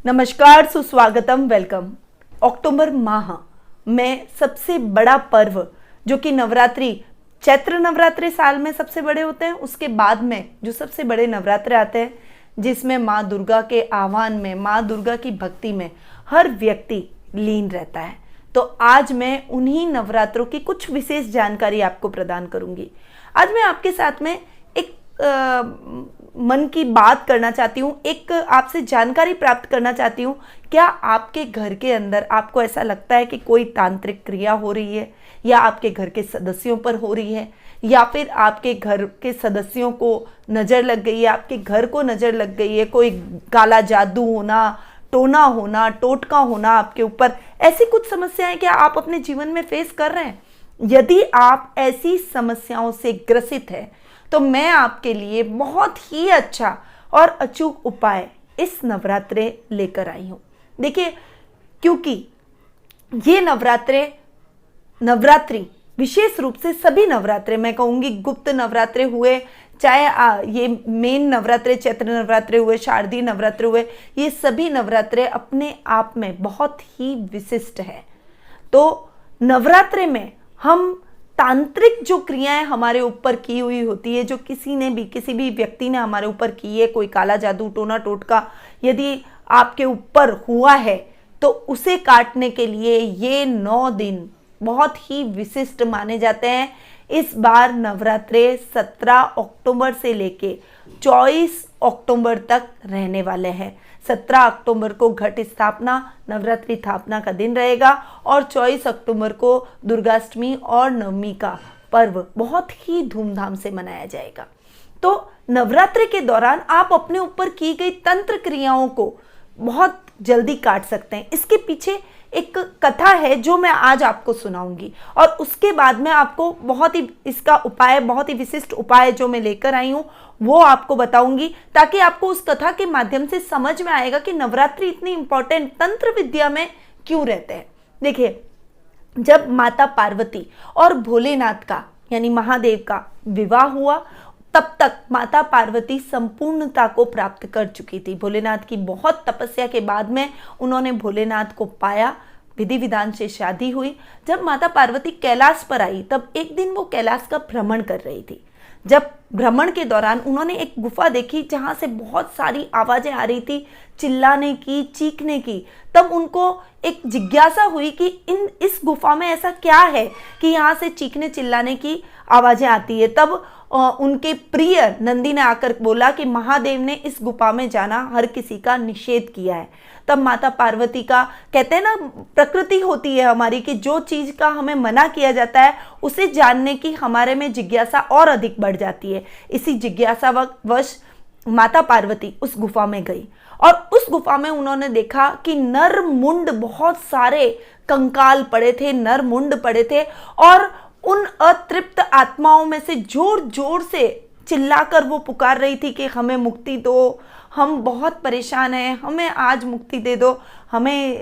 नमस्कार, सुस्वागतम, वेलकम। अक्टूबर माह में सबसे बड़ा पर्व जो कि नवरात्रि, चैत्र नवरात्रि साल में सबसे बड़े होते हैं। उसके बाद में जो सबसे बड़े नवरात्रे आते हैं जिसमें माँ दुर्गा के आह्वान में, माँ दुर्गा की भक्ति में हर व्यक्ति लीन रहता है। तो आज मैं उन्हीं नवरात्रों की कुछ विशेष जानकारी आपको प्रदान करूंगी। आज मैं आपके साथ में एक मन की बात करना चाहती हूँ, एक आपसे जानकारी प्राप्त करना चाहती हूँ। क्या आपके घर के अंदर आपको ऐसा लगता है कि कोई तांत्रिक क्रिया हो रही है, या आपके घर के सदस्यों पर हो रही है, या फिर आपके घर के सदस्यों को नज़र लग गई है, आपके घर को नज़र लग गई है, कोई काला जादू होना, टोना होना, टोटका होना आपके ऊपर, ऐसी कुछ समस्याएं क्या आप अपने जीवन में फेस कर रहे हैं? यदि आप ऐसी समस्याओं से ग्रसित हैं तो मैं आपके लिए बहुत ही अच्छा और अचूक उपाय इस नवरात्रे लेकर आई हूं। देखिए, क्योंकि ये नवरात्रि विशेष रूप से सभी नवरात्रे, मैं कहूंगी गुप्त नवरात्रे हुए, चाहे ये मेन नवरात्रे चैत्र नवरात्रे हुए, शारदीय नवरात्रे हुए, ये सभी नवरात्रे अपने आप में बहुत ही विशिष्ट है। तो नवरात्रे में हम तांत्रिक जो क्रियाएं हमारे ऊपर की हुई होती है, जो किसी भी व्यक्ति ने हमारे ऊपर की है, कोई काला जादू, टोना टोटका यदि आपके ऊपर हुआ है तो उसे काटने के लिए ये 9 दिन बहुत ही विशिष्ट माने जाते हैं। इस बार नवरात्रे 17 अक्टूबर से लेके 24 अक्टूबर तक रहने वाले हैं। 17 अक्टूबर को घट स्थापना, नवरात्रि स्थापना का दिन रहेगा, और 24 अक्टूबर को दुर्गाष्टमी और नवमी का पर्व बहुत ही धूमधाम से मनाया जाएगा। तो नवरात्रि के दौरान आप अपने ऊपर की गई तंत्र क्रियाओं को बहुत जल्दी काट सकते हैं। इसके पीछे एक कथा है जो मैं आज आपको सुनाऊंगी, और उसके बाद में आपको बहुत ही विशिष्ट उपाय जो मैं लेकर आई हूं वो आपको बताऊंगी, ताकि आपको उस कथा के माध्यम से समझ में आएगा कि नवरात्रि इतनी इंपॉर्टेंट तंत्र विद्या में क्यों रहते हैं। देखिए, जब माता पार्वती और भोलेनाथ का यानी महादेव का विवाह हुआ, तब तक माता पार्वती संपूर्णता को प्राप्त कर चुकी थी। भोलेनाथ की बहुत तपस्या के बाद में उन्होंने भोलेनाथ को पाया, विधि विधान से शादी हुई। जब माता पार्वती कैलाश पर आई, तब एक दिन वो कैलाश का भ्रमण कर रही थी। जब भ्रमण के दौरान उन्होंने एक गुफा देखी जहां से बहुत सारी आवाजें आ रही थी, चिल्लाने की, चीखने की। तब उनको एक जिज्ञासा हुई कि इस गुफा में ऐसा क्या है कि यहाँ से चीखने चिल्लाने की आवाजें आती है। तब उनके प्रिय नंदी ने आकर बोला कि महादेव ने इस गुफा में जाना हर किसी का निषेध किया है। तब माता पार्वती का, कहते हैं ना, प्रकृति होती है हमारी कि जो चीज का हमें मना किया जाता है उसे जानने की हमारे में जिज्ञासा और अधिक बढ़ जाती है। इसी जिज्ञासा वश माता पार्वती उस गुफा में गई, और उस गुफा में उन्होंने देखा कि नर मुंड, बहुत सारे कंकाल पड़े थे, नर मुंड पड़े थे, और उन अतृप्त आत्माओं में से जोर जोर से चिल्लाकर वो पुकार रही थी कि हमें मुक्ति दो, हम बहुत परेशान हैं, हमें आज मुक्ति दे दो, हमें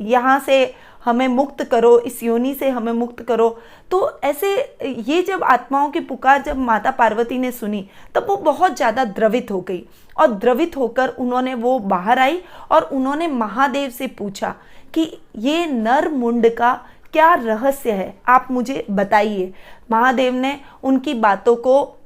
यहाँ से हमें मुक्त करो, इस योनि से हमें मुक्त करो। तो ऐसे ये जब आत्माओं की पुकार जब माता पार्वती ने सुनी, तब वो बहुत ज़्यादा द्रवित हो गई, और द्रवित होकर उन्होंने वो बाहर आई और उन्होंने महादेव से पूछा कि ये नर मुंड का क्या रहस्य है, आप मुझे बताइए। महादेव ने उनकी बातों को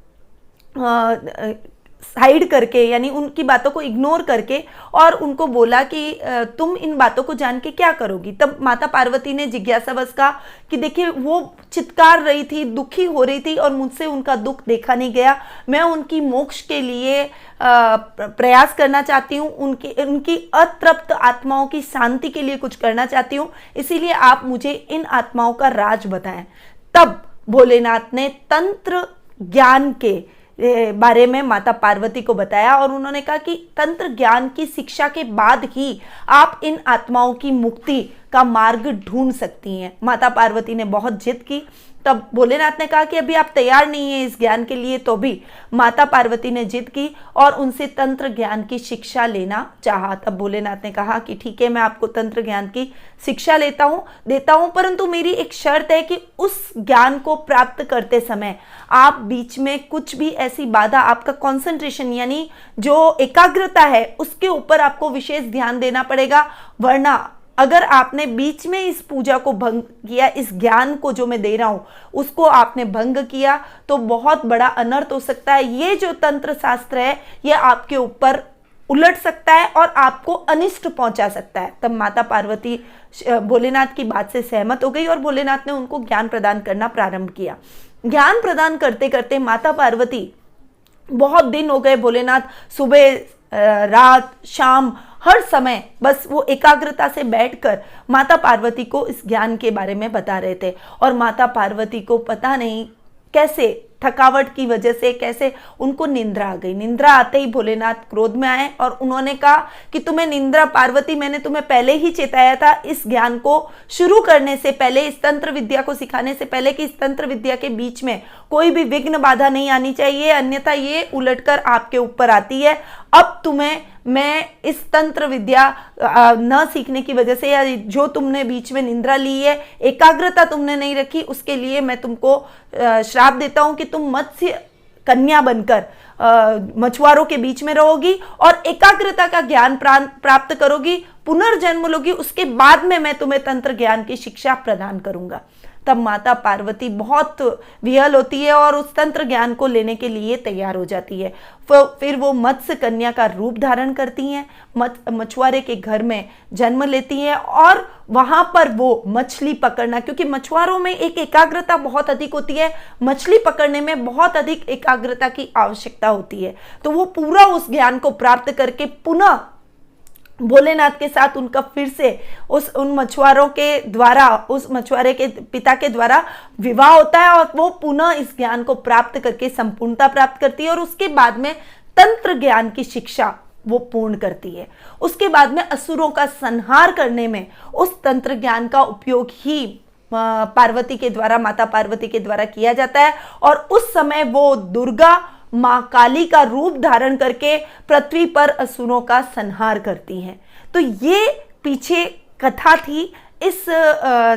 साइड करके, यानी उनकी बातों को इग्नोर करके, और उनको बोला कि तुम इन बातों को जान के क्या करोगी। तब माता पार्वती ने जिज्ञासावश कहा कि देखिए, वो चित्कार रही थी, दुखी हो रही थी, और मुझसे उनका दुख देखा नहीं गया। मैं उनकी मोक्ष के लिए प्रयास करना चाहती हूँ, उनकी अतृप्त आत्माओं की शांति के लिए कुछ करना चाहती हूँ, इसीलिए आप मुझे इन आत्माओं का राज बताएं। तब भोलेनाथ ने तंत्र ज्ञान के बारे में माता पार्वती को बताया, और उन्होंने कहा कि तंत्र ज्ञान की शिक्षा के बाद ही आप इन आत्माओं की मुक्ति का मार्ग ढूंढ सकती हैं। माता पार्वती ने बहुत जिद की। तब भोलेनाथ ने कहा कि अभी आप तैयार नहीं है इस ज्ञान के लिए, तो भी माता पार्वती ने जिद की और उनसे तंत्र ज्ञान की शिक्षा लेना चाहा। तब भोलेनाथ ने कहा कि ठीक है, मैं आपको तंत्र ज्ञान की शिक्षा देता हूं, परंतु मेरी एक शर्त है कि उस ज्ञान को प्राप्त करते समय आप बीच में कुछ भी ऐसी बाधा, आपका कंसंट्रेशन यानी जो एकाग्रता है उसके ऊपर आपको विशेष ध्यान देना पड़ेगा, वरना अगर आपने बीच में इस पूजा को भंग किया, इस ज्ञान को जो मैं दे रहा हूं उसको आपने भंग किया, तो बहुत बड़ा अनर्थ हो सकता है। ये जो तंत्र शास्त्र है ये आपके ऊपर उलट सकता है और आपको अनिष्ट पहुंचा सकता है। तब माता पार्वती भोलेनाथ की बात से सहमत हो गई और भोलेनाथ ने उनको ज्ञान प्रदान करना प्रारंभ किया। ज्ञान प्रदान करते करते माता पार्वती, बहुत दिन हो गए, भोलेनाथ सुबह रात शाम हर समय बस वो एकाग्रता से बैठकर माता पार्वती को इस ज्ञान के बारे में बता रहे थे। और माता पार्वती को पता नहीं कैसे थकावट की वजह से कैसे उनको निंद्रा आ गई। निंद्रा आते ही भोलेनाथ क्रोध में आए और उन्होंने कहा कि तुम्हें निंद्रा, पार्वती मैंने तुम्हें पहले ही चेताया था इस ज्ञान को शुरू करने से पहले, इस तंत्र विद्या को सिखाने से पहले, कि इस तंत्र विद्या के बीच में कोई भी विघ्न बाधा नहीं आनी चाहिए, अन्यथा ये उलटकर आपके ऊपर आती है। अब तुम्हें मैं इस तंत्र विद्या न सीखने की वजह से, या जो तुमने बीच में निंद्रा ली है, एकाग्रता तुमने नहीं रखी, उसके लिए मैं तुमको श्राप देता हूं कि तुम मत्स्य कन्या बनकर मछुआरों के बीच में रहोगी और एकाग्रता का ज्ञान प्राप्त करोगी, पुनर्जन्म लोगी, उसके बाद में मैं तुम्हें तंत्र ज्ञान की शिक्षा प्रदान करूंगा। तब माता पार्वती बहुत विहल होती है और उस तंत्र ज्ञान को लेने के लिए तैयार हो जाती है। फिर वो मत्स्य कन्या का रूप धारण करती हैं, मछुआरे के घर में जन्म लेती हैं और वहां पर वो मछली पकड़ना, क्योंकि मछुआरों में एक एकाग्रता बहुत अधिक होती है, मछली पकड़ने में बहुत अधिक एकाग्रता की आवश्यकता होती है। तो वो पूरा उस ज्ञान को प्राप्त करके पुनः भोलेनाथ के साथ उनका फिर से उन मछुआरों के द्वारा, उस मछुआरे के पिता के द्वारा विवाह होता है और वो पुनः इस ज्ञान को प्राप्त करके संपूर्णता प्राप्त करती है और उसके बाद में तंत्र ज्ञान की शिक्षा वो पूर्ण करती है। उसके बाद में असुरों का संहार करने में उस तंत्र ज्ञान का उपयोग ही पार्वती के द्वारा, माता पार्वती के द्वारा किया जाता है और उस समय वो दुर्गा मां काली का रूप धारण करके पृथ्वी पर असुरों का संहार करती हैं। तो ये पीछे कथा थी। इस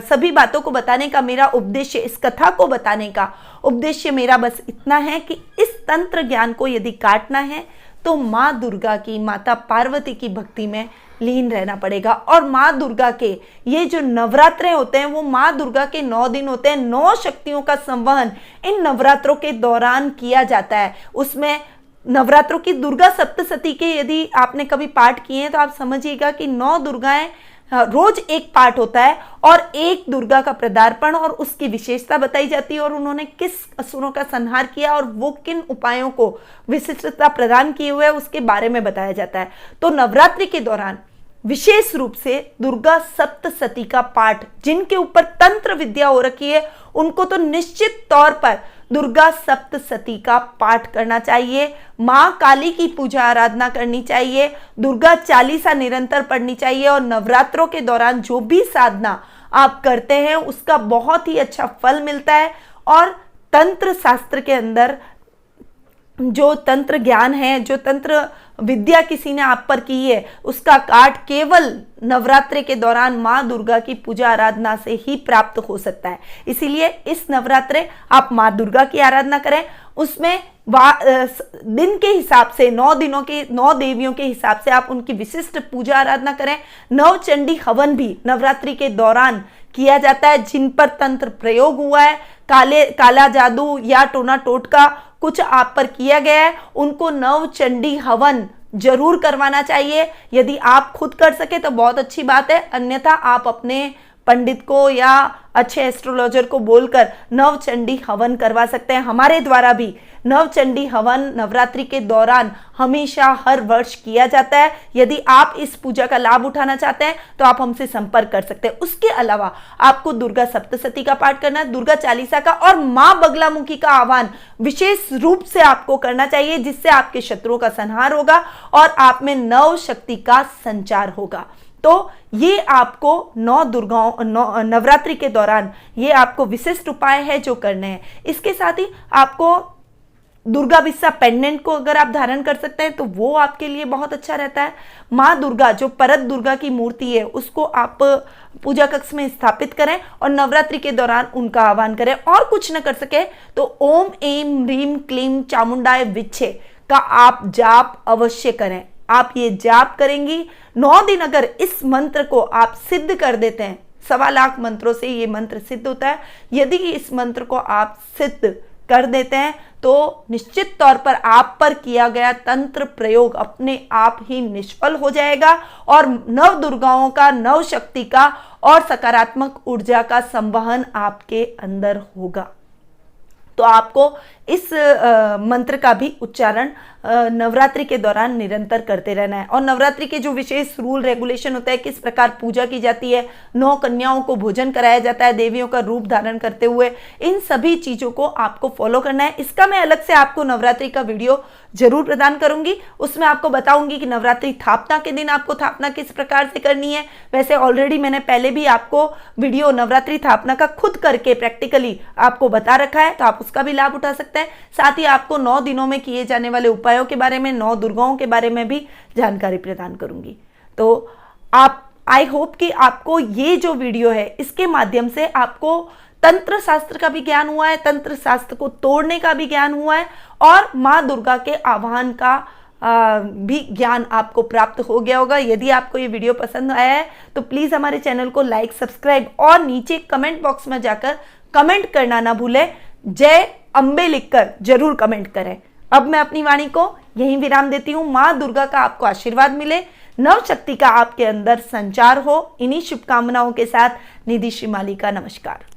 सभी बातों को बताने का मेरा उद्देश्य, इस कथा को बताने का उद्देश्य मेरा बस इतना है कि इस तंत्र ज्ञान को यदि काटना है तो माँ दुर्गा की, माता पार्वती की भक्ति में लीन रहना पड़ेगा। और माँ दुर्गा के ये जो नवरात्रे होते हैं वो माँ दुर्गा के 9 दिन होते हैं। 9 शक्तियों का संवहन इन नवरात्रों के दौरान किया जाता है। उसमें नवरात्रों की दुर्गा सप्तशती के यदि आपने कभी पाठ किए हैं तो आप समझिएगा कि 9 दुर्गाएं रोज एक पाठ होता है और एक दुर्गा का पदार्पण और उसकी विशेषता बताई जाती है और उन्होंने किस असुरों का संहार किया और वो किन उपायों को विशिष्टता प्रदान किए हुए है उसके बारे में बताया जाता है। तो नवरात्रि के दौरान विशेष रूप से दुर्गा सप्तशती का पाठ, जिनके ऊपर तंत्र विद्या हो रखी है उनको तो निश्चित तौर पर दुर्गा सप्तशती का पाठ करना चाहिए। माँ काली की पूजा आराधना करनी चाहिए, दुर्गा चालीसा निरंतर पढ़नी चाहिए और नवरात्रों के दौरान जो भी साधना आप करते हैं उसका बहुत ही अच्छा फल मिलता है। और तंत्र शास्त्र के अंदर जो तंत्र ज्ञान है, जो तंत्र विद्या किसी ने आप पर की है, उसका काट केवल नवरात्रि के दौरान माँ दुर्गा की पूजा आराधना से ही प्राप्त हो सकता है। इसीलिए इस नवरात्रे आप माँ दुर्गा की आराधना करें। उसमें दिन के हिसाब से 9 दिनों के 9 देवियों के हिसाब से आप उनकी विशिष्ट पूजा आराधना करें। नवचंडी हवन भी नवरात्रि के दौरान किया जाता है। जिन पर तंत्र प्रयोग हुआ है, काला जादू या टोना टोटका कुछ आप पर किया गया है, उनको नवचंडी हवन जरूर करवाना चाहिए। यदि आप खुद कर सके तो बहुत अच्छी बात है, अन्यथा आप अपने पंडित को या अच्छे एस्ट्रोलॉजर को बोलकर नवचंडी हवन करवा सकते हैं। हमारे द्वारा भी नवचंडी हवन नवरात्रि के दौरान हमेशा हर वर्ष किया जाता है। यदि आप इस पूजा का लाभ उठाना चाहते हैं तो आप हमसे संपर्क कर सकते हैं। उसके अलावा आपको दुर्गा सप्तशती का पाठ करना है, दुर्गा चालीसा का और मां बगलामुखी का आह्वान विशेष रूप से आपको करना चाहिए, जिससे आपके शत्रुओं का संहार होगा और आप में नव शक्ति का संचार होगा। तो ये आपको नवरात्रि के दौरान ये आपको विशिष्ट उपाय है जो करने हैं। इसके साथ ही आपको दुर्गा बिस्सा पेंडेंट को अगर आप धारण कर सकते हैं तो वो आपके लिए बहुत अच्छा रहता है। माँ दुर्गा जो परत दुर्गा की मूर्ति है उसको आप पूजा कक्ष में स्थापित करें और नवरात्रि के दौरान उनका आह्वान करें। और कुछ न कर सके तो ओम ऐं ह्रीं क्लीं चामुंडाय विच्छे का आप जाप अवश्य करें। आप ये जाप करेंगी 9 दिन, अगर इस मंत्र को आप सिद्ध कर देते हैं, 1.25 लाख मंत्रों से ये मंत्र सिद्ध होता है। यदि इस मंत्र को आप सिद्ध कर देते हैं तो निश्चित तौर पर आप पर किया गया तंत्र प्रयोग अपने आप ही निष्फल हो जाएगा और नव दुर्गाओं का, नव शक्ति का और सकारात्मक ऊर्जा का संवहन आपके अंदर होगा। तो आपको इस मंत्र का भी उच्चारण नवरात्रि के दौरान निरंतर करते रहना है। और नवरात्रि के जो विशेष रूल रेगुलेशन होता है, किस प्रकार पूजा की जाती है, 9 कन्याओं को भोजन कराया जाता है देवियों का रूप धारण करते हुए, इन सभी चीजों को आपको फॉलो करना है। इसका मैं अलग से आपको नवरात्रि का वीडियो जरूर प्रदान करूंगी। उसमें आपको बताऊंगी कि नवरात्रि स्थापना के दिन आपको स्थापना किस प्रकार से करनी है। वैसे ऑलरेडी मैंने पहले भी आपको वीडियो नवरात्रि स्थापना का खुद करके प्रैक्टिकली आपको बता रखा है, तो आप उसका भी लाभ उठा सकते हैं। साथ ही आपको 9 दिनों में किए जाने वाले उपायों के बारे में, 9 दुर्गाओं के बारे में भी जानकारी प्रदान करूंगी। तो आप आई होप कि आपको ये जो वीडियो है इसके माध्यम से आपको तंत्र शास्त्र का भी ज्ञान हुआ है, तंत्र शास्त्र को तोड़ने का भी ज्ञान हुआ है और माँ दुर्गा के आह्वान का भी ज्ञान आपको प्राप्त हो गया होगा। यदि आपको ये वीडियो पसंद आया है तो प्लीज हमारे चैनल को लाइक, सब्सक्राइब और नीचे कमेंट बॉक्स में जाकर कमेंट करना ना भूलें। जय अंबे लिखकर जरूर कमेंट करें। अब मैं अपनी वाणी को यहीं विराम देती हूँ। माँ दुर्गा का आपको आशीर्वाद मिले, नव शक्ति का आपके अंदर संचार हो। इन्हीं शुभकामनाओं के साथ निधि श्रीमाली का नमस्कार।